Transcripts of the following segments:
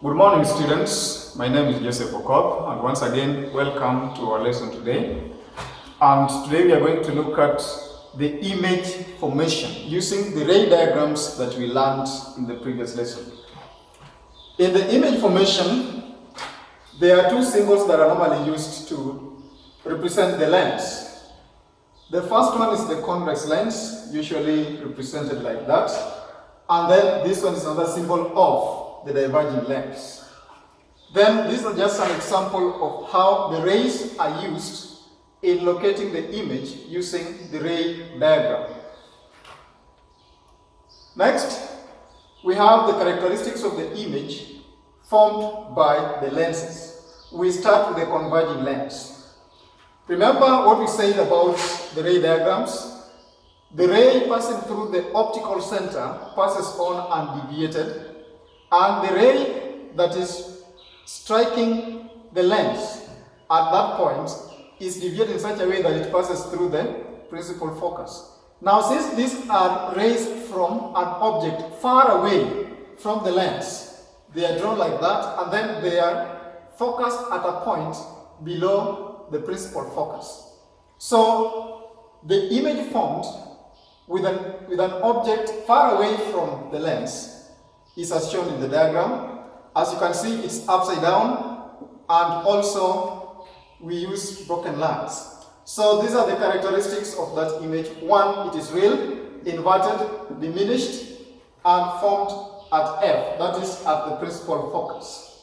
Good morning, students. My name is Joseph Okoth, and once again, welcome to our lesson today. And today we are going to look at the image formation using the ray diagrams that we learned in the previous lesson. In the image formation, there are two symbols that are normally used to represent the lens. The first one is the convex lens, usually represented like that. And then this one is another symbol of the diverging lens. Then this is just an example of how the rays are used in locating the image using the ray diagram. Next, we have the characteristics of the image formed by the lenses. We start with the converging lens. Remember what we said about the ray diagrams? The ray passing through the optical center passes on undeviated, and the ray that is striking the lens at that point is deviated in such a way that it passes through the principal focus. Now, since these are rays from an object far away from the lens, they are drawn like that, and then they are focused at a point below the principal focus. So, the image formed with an object far away from the lens is as shown in the diagram. As you can see, it's upside down, and also we use broken lines. So these are the characteristics of that image. One, it is real, inverted, diminished, and formed at F, that is at the principal focus.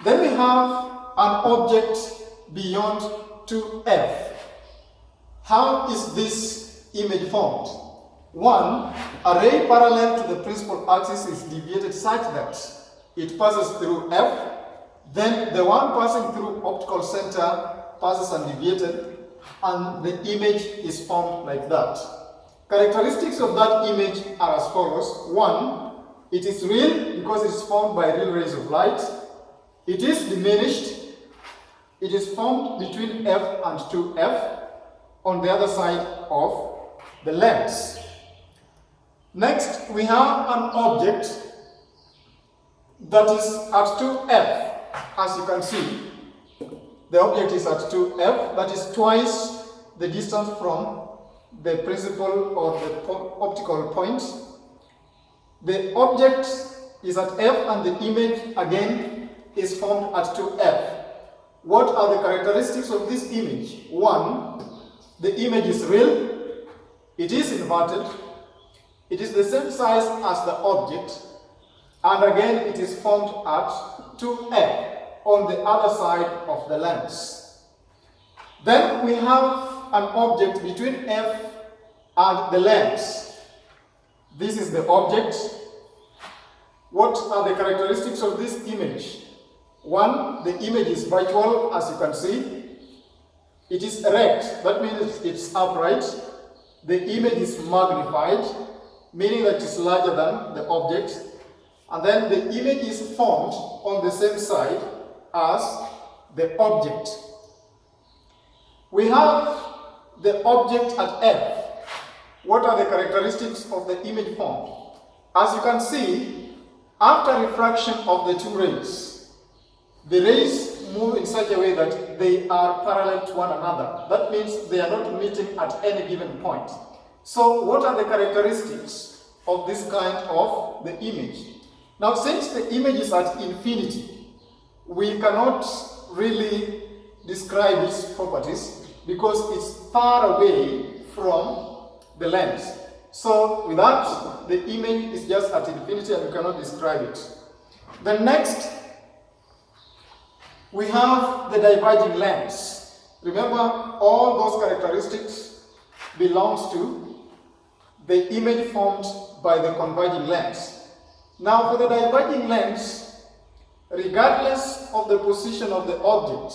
Then we have an object beyond 2F. How is this image formed? One, a ray parallel to the principal axis is deviated such that it passes through F, then the one passing through optical center passes undeviated, and the image is formed like that. Characteristics of that image are as follows. One, it is real because it is formed by real rays of light. It is diminished. It is formed between F and 2F on the other side of the lens. Next, we have an object that is at 2F. As you can see, the object is at 2F, that is twice the distance from the principal or the optical point. The object is at F, and the image again is formed at 2F. What are the characteristics of this image? One, the image is real, it is inverted, it is the same size as the object, and again it is formed at 2F on the other side of the lens. Then we have an object between F and the lens. This is the object. What are the characteristics of this image? One, the image is virtual, as you can see. It is erect, that means it's upright. The image is magnified, meaning that it's larger than the object. And then the image is formed on the same side as the object. We have the object at F. What are the characteristics of the image formed? As you can see, after refraction of the two rays, the rays move in such a way that they are parallel to one another. That means they are not meeting at any given point. So what are the characteristics of this kind of the image? Now, since the image is at infinity, we cannot really describe its properties because it's far away from the lens. So with that, the image is just at infinity and we cannot describe it. The next, we have the diverging lens. Remember, all those characteristics belongs to the image formed by the converging lens. Now, for the diverging lens, regardless of the position of the object,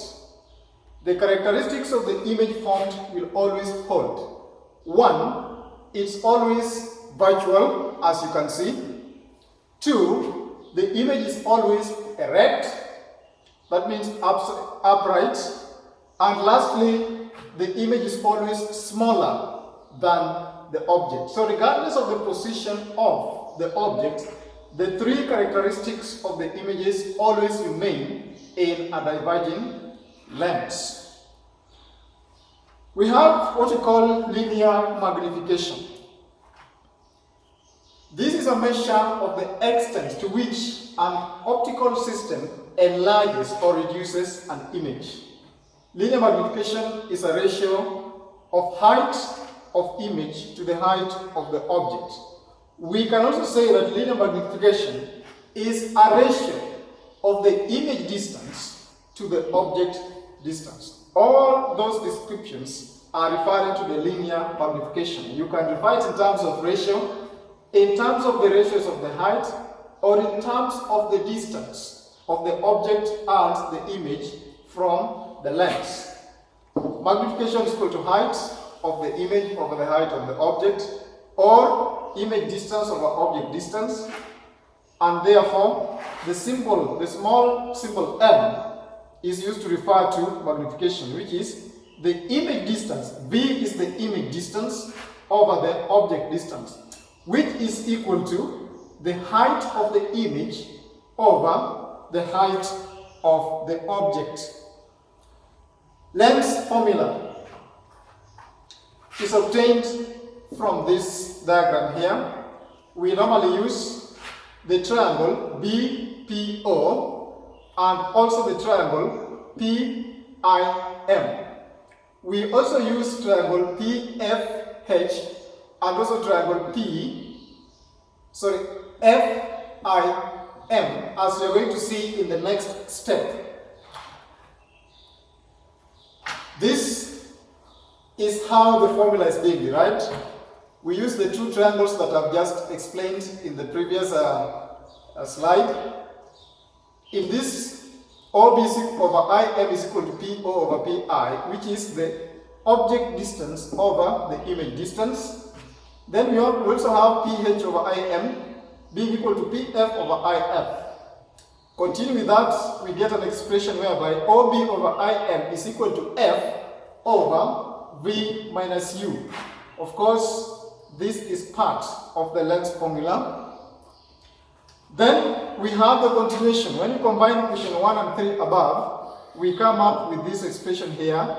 the characteristics of the image formed will always hold. One, it's always virtual, as you can see. Two, the image is always erect, that means upright. And lastly, the image is always smaller than the object. So regardless of the position of the object, the three characteristics of the images always remain in a diverging lens. We have what we call linear magnification. This is a measure of the extent to which an optical system enlarges or reduces an image. Linear magnification is a ratio of height of image to the height of the object. We can also say that linear magnification is a ratio of the image distance to the object distance. All those descriptions are referring to the linear magnification. You can refer it in terms of ratio, in terms of the ratios of the height, or in terms of the distance of the object and the image from the lens. Magnification is equal to height of the image over the height of the object, or image distance over object distance, and therefore the small symbol m is used to refer to magnification, which is the image distance. V is the image distance over the object distance, which is equal to the height of the image over the height of the object. Lens formula is obtained from this diagram here. We normally use the triangle BPO and also the triangle PIM. We also use triangle PFH and also triangle FIM, as you're going to see in the next step. This is how the formula is being derived. We use the two triangles that I've just explained in the previous slide. In this, OB over IM is equal to PO over PI, which is the object distance over the image distance. Then we also have PH over IM being equal to PF over IF. Continue with that, we get an expression whereby OB over IM is equal to F over V minus U. Of course, this is part of the lens formula. Then we have the continuation. When you combine equation 1 and 3 above, we come up with this expression here.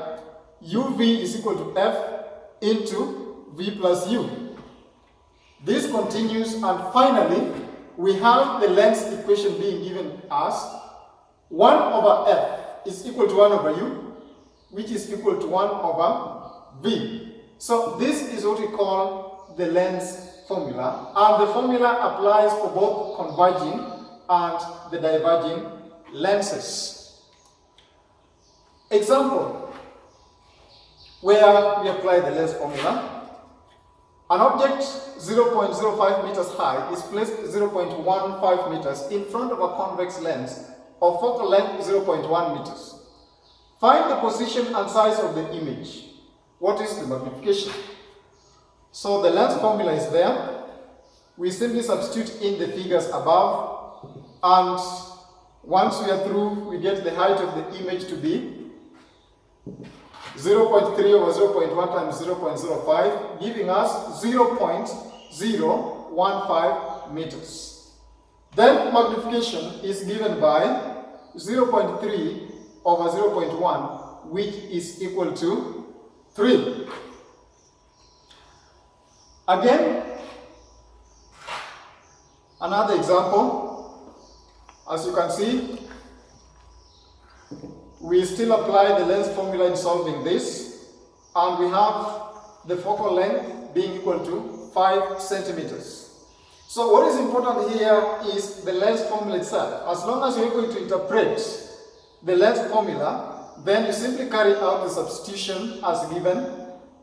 UV is equal to F into V plus U. This continues, and finally, we have the lens equation being given as 1 over F is equal to 1 over U, which is equal to 1 over V. So this is what we call the lens formula, and the formula applies for both converging and the diverging lenses. Example where we apply the lens formula. An object 0.05 meters high is placed 0.15 meters in front of a convex lens of focal length 0.1 meters. Find the position and size of the image. What is the magnification? So the lens formula is there. We simply substitute in the figures above, and once we are through, we get the height of the image to be 0.3 over 0.1 times 0.05, giving us 0.015 meters. Then magnification is given by 0.3 over 0.1, which is equal to 3. Again, another example. As you can see, we still apply the lens formula in solving this, and we have the focal length being equal to 5 centimeters. So what is important here is the lens formula itself. As long as you're going to interpret the lens formula, then you simply carry out the substitution as given,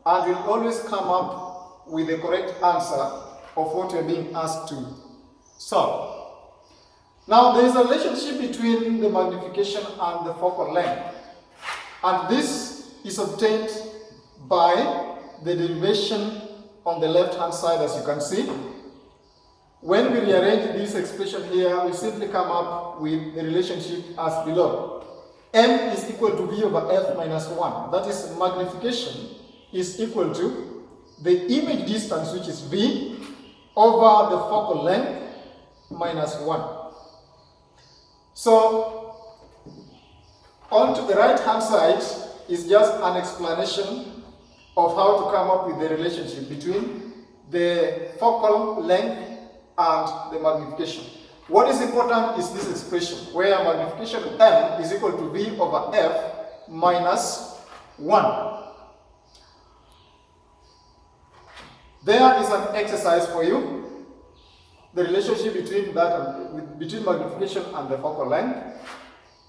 and you'll always come up with the correct answer of what you're being asked to solve. Now, there is a relationship between the magnification and the focal length, and this is obtained by the derivation on the left hand side, as you can see. When we rearrange this expression here, we simply come up with the relationship as below. M is equal to V over F minus 1. That is, magnification is equal to the image distance, which is V, over the focal length, minus 1. So, on to the right hand side is just an explanation of how to come up with the relationship between the focal length and the magnification. What is important is this expression, where magnification m is equal to v over f minus 1. There is an exercise for you, the relationship between between magnification and the focal length.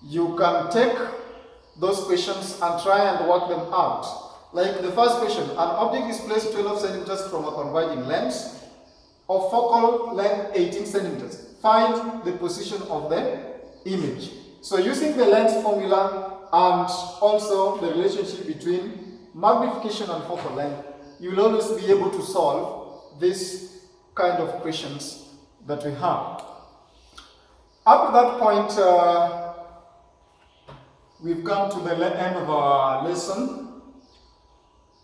You can take those questions and try and work them out. Like the first question, an object is placed 12 centimeters from a converging lens of focal length 18 centimeters. Find the position of the image. So using the length formula and also the relationship between magnification and focal length, you will always be able to solve this kind of questions that we have. Up to that point, we've come to the end of our lesson.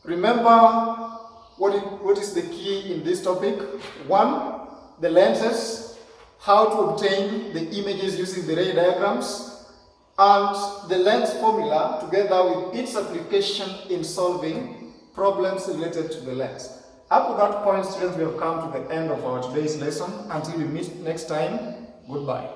Remember what is the key in this topic? 1, the lenses, how to obtain the images using the ray diagrams, and the lens formula together with its application in solving problems related to the lens. Up to that point, students, we have come to the end of our today's lesson. Until we meet next time, goodbye.